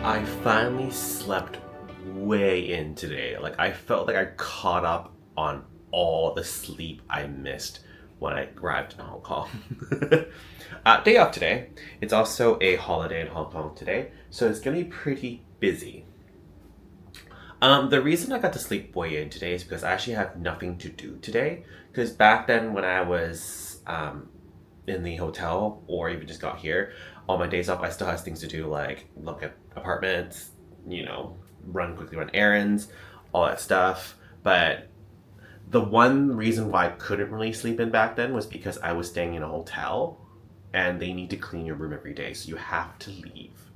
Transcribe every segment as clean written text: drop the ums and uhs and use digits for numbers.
I finally slept way in today. Like, I felt like I caught up on all the sleep I missed when I arrived in Hong Kong. Day off today. It's also a holiday in Hong Kong today, so it's gonna be pretty busy. The reason I got to sleep way in today is because I actually have nothing to do today. Because back then when I was in the hotel or even just got here, on my days off I still have things to do, like look at apartments, run errands, all that stuff. But the one reason why I couldn't really sleep in back then was because I was staying in a hotel and they need to clean your room every day, so you have to leave.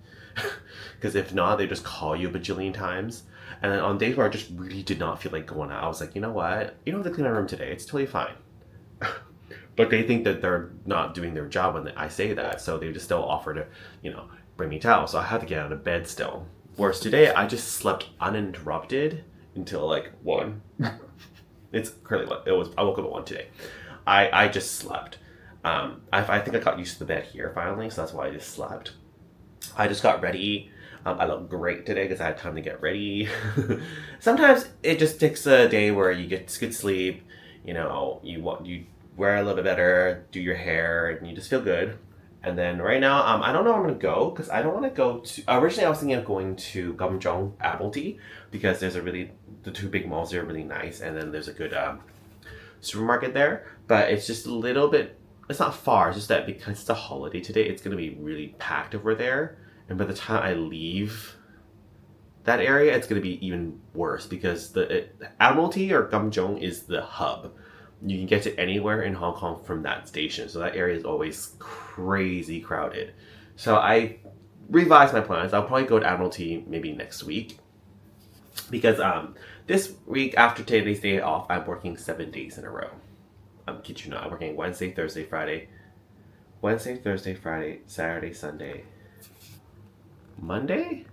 Because if not, they just call you a bajillion times. And then on days where I just really did not feel like going out, I was like, you know what? You don't have to clean my room today. It's totally fine. But they think that they're not doing their job when I say that, so they just still offer to, bring me towels. So I had to get out of bed still. Whereas today, I just slept uninterrupted until like 1. It's currently, I woke up at 1 today. I just slept. I think I got used to the bed here finally, so that's why I just slept. I just got ready. I look great today because I had time to get ready. Sometimes it just takes a day where you get good sleep, you wear a little bit better, do your hair, and you just feel good. And then right now, I don't know where I'm going to go because I don't want to go to... Originally, I was thinking of going to Admiralty because the two big malls are really nice, and then there's a good supermarket there. But it's just a little bit... It's not far, it's just that because it's a holiday today, it's going to be really packed over there. And by the time I leave that area, it's going to be even worse because Admiralty or Gamjong is the hub. You can get to anywhere in Hong Kong from that station. So that area is always crazy crowded. So I revised my plans. I'll probably go to Admiralty maybe next week. Because this week after today's day off, I'm working 7 days in a row. Kid you not, I'm working Wednesday, Thursday, Friday, Saturday, Sunday, Monday?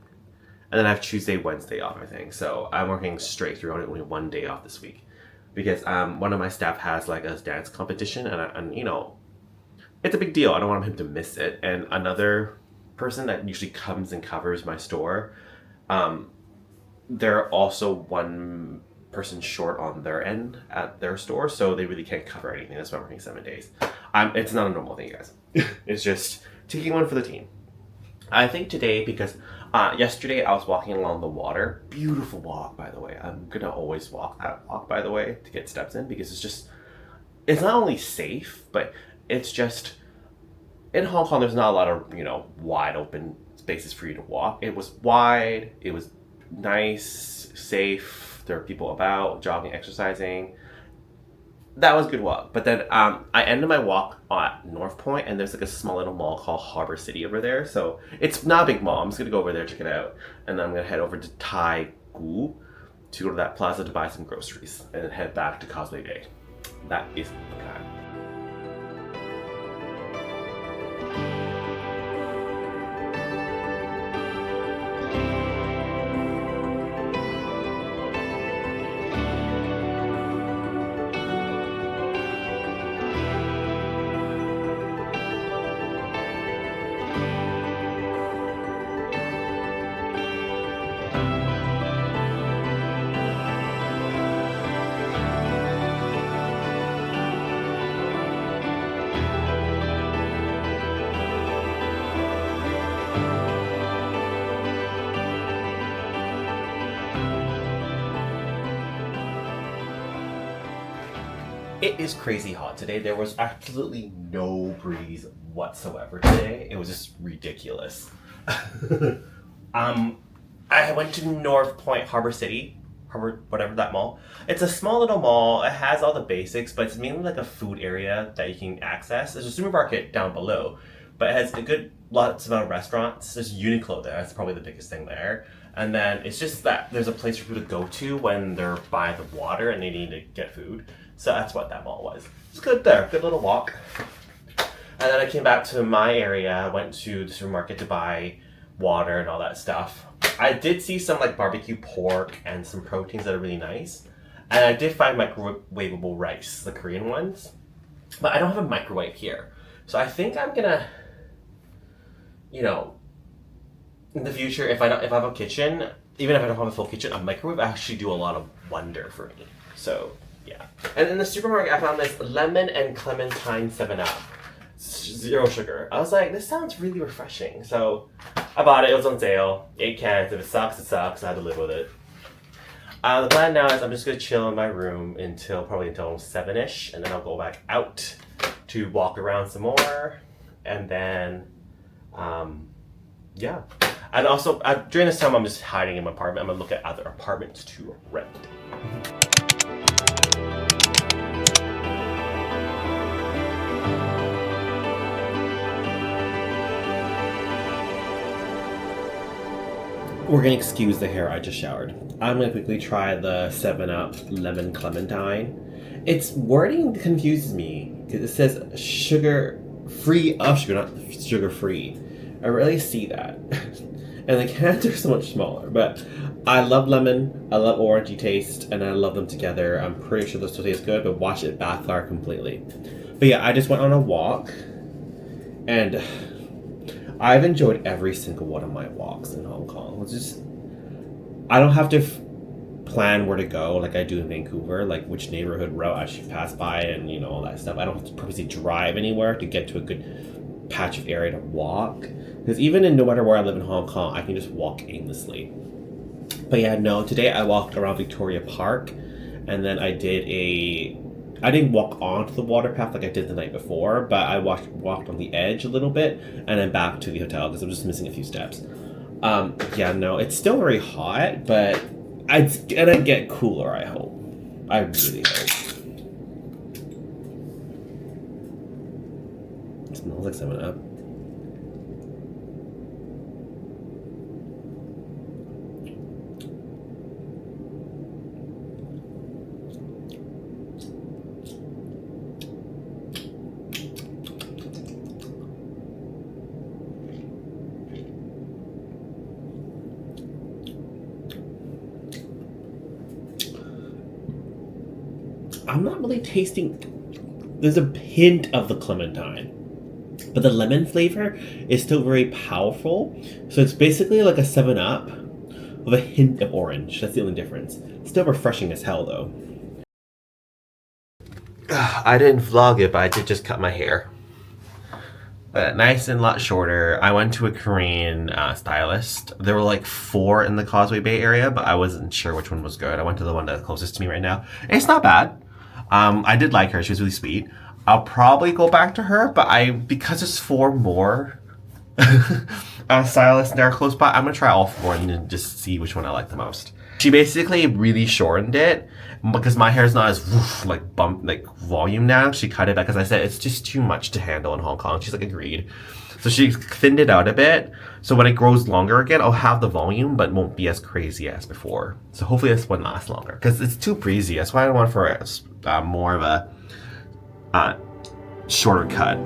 And then I have Tuesday, Wednesday off, I think. So I'm working straight through, only 1 day off this week. Because one of my staff has like a dance competition and it's a big deal. I don't want him to miss it. And another person that usually comes and covers my store, they're also one person short on their end at their store, so they really can't cover anything. That's why I'm working 7 days. It's not a normal thing, guys. It's just taking one for the team. I think today, because yesterday I was walking along the water. Beautiful walk, by the way. I'm gonna always walk that walk, by the way, to get steps in, because it's not only safe, but it's just, in Hong Kong, there's not a lot of, wide open spaces for you to walk. It was wide, it was nice, safe, there were people about, jogging, exercising. That was a good walk. But then I ended my walk at North Point, and there's like a small little mall called Harbour City over there. So it's not a big mall. I'm just gonna go over there, check it out, and then I'm gonna head over to Tai Gu to go to that plaza to buy some groceries, and then head back to Causeway Bay. That is the plan. It is crazy hot today. There was absolutely no breeze whatsoever today. It was just ridiculous. I went to North Point Harbor City, Harbor, whatever that mall. It's a small little mall. It has all the basics, but it's mainly like a food area that you can access. There's a supermarket down below, but it has a good lots of restaurants. There's Uniqlo there. That's probably the biggest thing there. And then it's just that there's a place for people to go to when they're by the water and they need to get food. So that's what that mall was. It's good there. Good little walk. And then I came back to my area, went to the supermarket to buy water and all that stuff. I did see some like barbecue pork and some proteins that are really nice. And I did find microwavable rice, the Korean ones. But I don't have a microwave here. So I think I'm gonna, you know, in the future, if I have a kitchen, even if I don't have a full kitchen, a microwave actually do a lot of wonder for me. So yeah. And in the supermarket, I found this lemon and clementine 7-Up. 0 sugar. I was like, this sounds really refreshing. So I bought it. It was on sale. 8 cans. If it sucks, it sucks. I had to live with it. The plan now is I'm just going to chill in my room until 7-ish. And then I'll go back out to walk around some more. And then, yeah. And also, during this time, I'm just hiding in my apartment. I'm going to look at other apartments to rent. We're gonna excuse the hair, I just showered. I'm gonna quickly try the 7-Up Lemon Clementine. Its wording confuses me because it says sugar-free of sugar, not sugar-free. I rarely see that. And the cans are so much smaller, but I love lemon, I love orangey taste, and I love them together. I'm pretty sure those still taste good, but watch it backfire completely. But yeah, I just went on a walk, and I've enjoyed every single one of my walks in Hong Kong. It's just, I don't have to plan where to go like I do in Vancouver, like which neighborhood route I should pass by and, you know, all that stuff. I don't have to purposely drive anywhere to get to a good patch of area to walk. Because even in no matter where I live in Hong Kong, I can just walk aimlessly. But yeah, no, today I walked around Victoria Park, and then I didn't walk onto the water path like I did the night before, but I walked on the edge a little bit and then back to the hotel because I'm just missing a few steps. Yeah, no, it's still very hot, but it's gonna get cooler, I hope. I really hope. It smells like 7-Up. I'm not really tasting. There's a hint of the clementine, but the lemon flavor is still very powerful. So it's basically like a 7-Up with a hint of orange. That's the only difference. Still refreshing as hell, though. I didn't vlog it, but I did just cut my hair. But nice and a lot shorter. I went to a Korean stylist. There were like 4 in the Causeway Bay area, but I wasn't sure which one was good. I went to the one that's closest to me right now. And it's not bad. I did like her. She was really sweet. I'll probably go back to her, but because there's 4 more stylists that are close by, I'm gonna try all 4 and then just see which one I like the most. She basically really shortened it because my hair is not as volume now. She cut it back because I said it's just too much to handle in Hong Kong. She's like, agreed. So she thinned it out a bit. So when it grows longer again, I'll have the volume, but won't be as crazy as before. So hopefully this one lasts longer because it's too breezy. That's why I want for more of a shorter cut.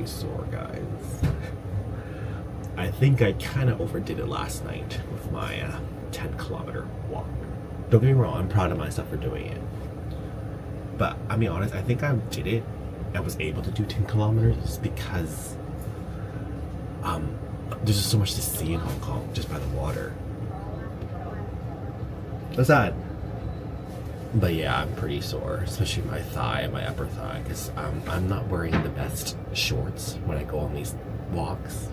pretty sore, guys. I think I kind of overdid it last night with my 10-kilometer walk. Don't get me wrong, I'm proud of myself for doing it. But I'll be honest, I think I did it. I was able to do 10 kilometers just because there's just so much to see in Hong Kong just by the water. What's that? But yeah, I'm pretty sore, especially my thigh and my upper thigh, because I'm not wearing the best shorts when I go on these walks.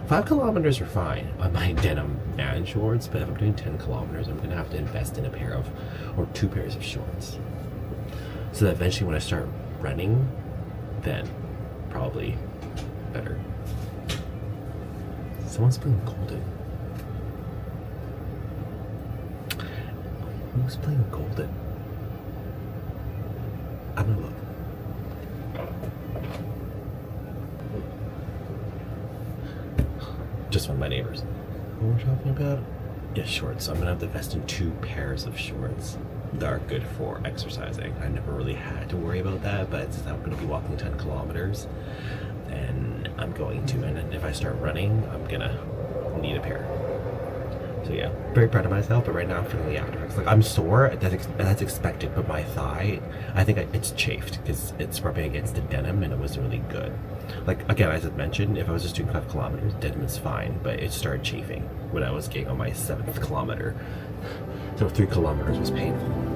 5 kilometers are fine on my denim man shorts, but if I'm doing 10 kilometers, I'm gonna have to invest in a pair of, or 2 pairs of shorts. So that eventually when I start running, then probably better. Someone's playing Golden. Who's playing Golden? I'm gonna look. Just one of my neighbors. What we're talking about? Yeah, shorts. So I'm gonna have to invest in 2 pairs of shorts that are good for exercising. I never really had to worry about that, but since I'm gonna be walking 10 kilometers, then I'm going to. And then if I start running, I'm gonna need a pair. So yeah, very proud of myself, but right now I'm feeling the after effects. Like I'm sore, that's expected, but my thigh, I think it's chafed because it's rubbing against the denim and it was really good. Like again, as I mentioned, if I was just doing 5 kilometers, denim is fine, but it started chafing when I was getting on my 7th kilometer. So 3 kilometers was painful.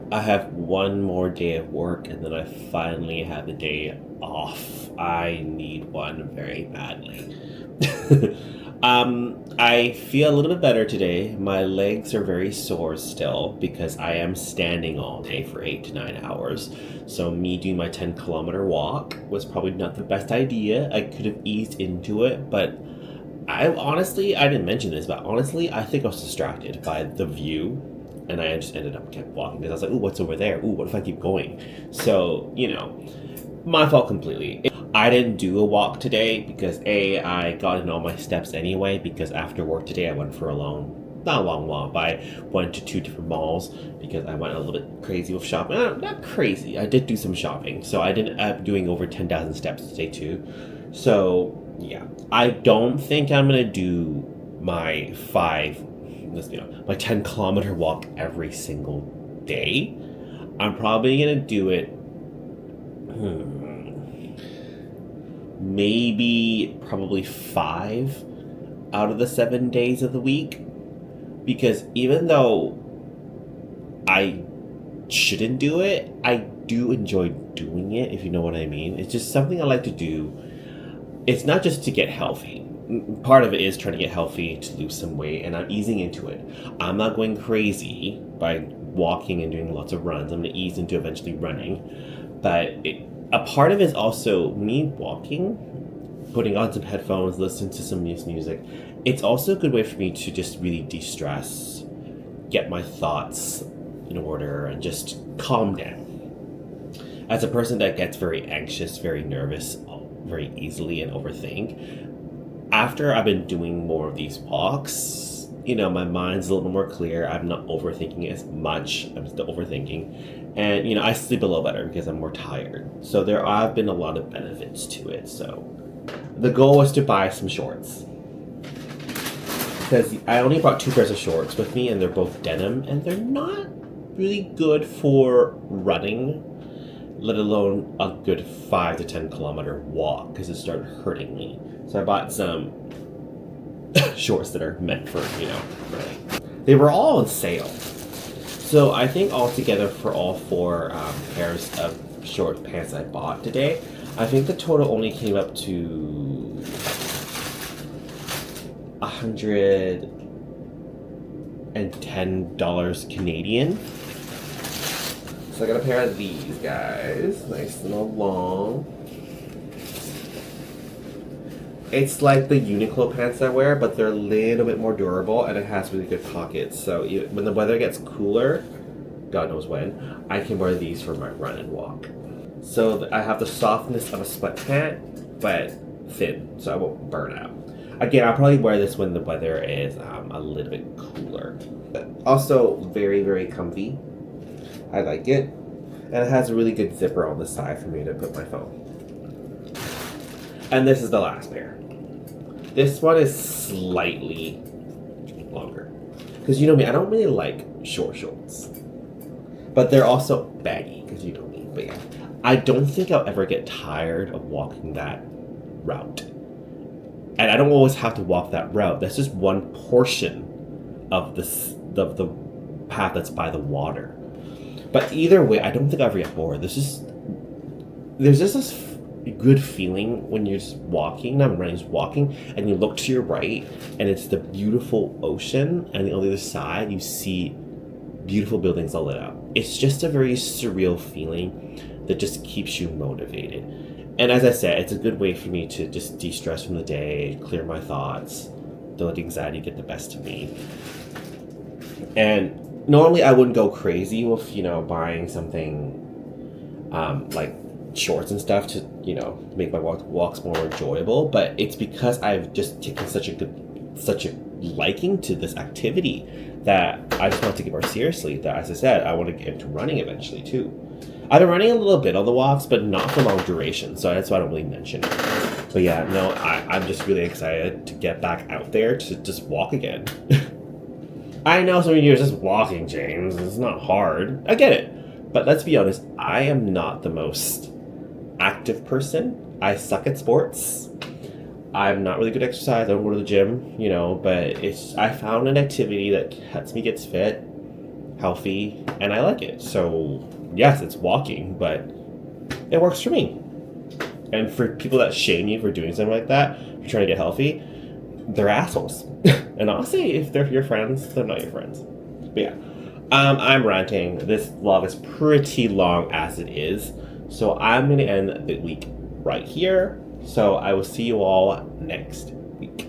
I have one more day of work and then I finally have a day off. I need one very badly. I feel a little bit better today. My legs are very sore still because I am standing all day for 8 to 9 hours. So me doing my 10-kilometer walk was probably not the best idea. I could have eased into it, but I didn't mention this, but honestly, I think I was distracted by the view. And I just ended up kept walking because I was like, ooh, what's over there? Ooh, what if I keep going? So, my fault completely. I didn't do a walk today because I got in all my steps anyway, because after work today I went for not a long walk, but I went to 2 different malls because I went a little bit crazy with shopping. Not crazy, I did do some shopping. So I ended up doing over 10,000 steps today too. So yeah, I don't think I'm gonna do my 10-kilometer walk every single day. I'm probably gonna do it probably 5 out of the 7 days of the week, because even though I shouldn't do it, I do enjoy doing it, if you know what I mean. It's just something I like to do. It's not just to get healthy. Part of it is trying to get healthy, to lose some weight, and I'm easing into it. I'm not going crazy by walking and doing lots of runs. I'm going to ease into eventually running. But a part of it is also me walking, putting on some headphones, listening to some music. It's also a good way for me to just really de-stress, get my thoughts in order, and just calm down. As a person that gets very anxious, very nervous, very easily, and overthink, after I've been doing more of these walks, my mind's a little bit more clear. I'm not overthinking as much. I'm still overthinking. And, I sleep a little better because I'm more tired. So there have been a lot of benefits to it. So the goal was to buy some shorts. Because I only brought 2 pairs of shorts with me, and they're both denim, and they're not really good for running, let alone a good 5 to 10 kilometer walk, because it started hurting me. So I bought some shorts that are meant for, running. They were all on sale. So I think altogether for all 4 pairs of short pants I bought today, I think the total only came up to $110 Canadian. So I got a pair of these guys, nice and long. It's like the Uniqlo pants I wear, but they're a little bit more durable, and it has really good pockets. So when the weather gets cooler, God knows when, I can wear these for my run and walk. So I have the softness of a sweat pant, but thin, so I won't burn out. Again, I'll probably wear this when the weather is a little bit cooler. Also, very, very comfy. I like it. And it has a really good zipper on the side for me to put my phone. And this is the last pair. This one is slightly longer. Because you know me, I don't really like short shorts. But they're also baggy, because you know me. But yeah, I don't think I'll ever get tired of walking that route. And I don't always have to walk that route. That's just one portion of the path that's by the water. But either way, I don't think I'll ever get bored. There's just this good feeling when you're just walking, not running, just walking, and you look to your right, and it's the beautiful ocean, and on the other side, you see beautiful buildings all lit up. It's just a very surreal feeling that just keeps you motivated. And as I said, it's a good way for me to just de-stress from the day, clear my thoughts, don't let anxiety get the best of me. And normally I wouldn't go crazy with, buying something like shorts and stuff to, make my walks more enjoyable. But it's because I've just taken such a liking to this activity that I just want to take it more seriously. That, as I said, I want to get into running eventually too. I've been running a little bit on the walks, but not for long duration, so that's why I don't really mention it. But yeah, no, I'm just really excited to get back out there to just walk again. I know some of you are just walking, James. It's not hard. I get it. But let's be honest, I am not the most active person. I suck at sports. I'm not really good at exercise. I don't go to the gym, but I found an activity that helps me get fit, healthy, and I like it. So yes, it's walking, but it works for me. And for people that shame you for doing something like that, you're trying to get healthy, they're assholes. And honestly, if they're your friends, they're not your friends. But yeah, I'm ranting. This vlog is pretty long as it is, so I'm going to end the week right here. So I will see you all next week.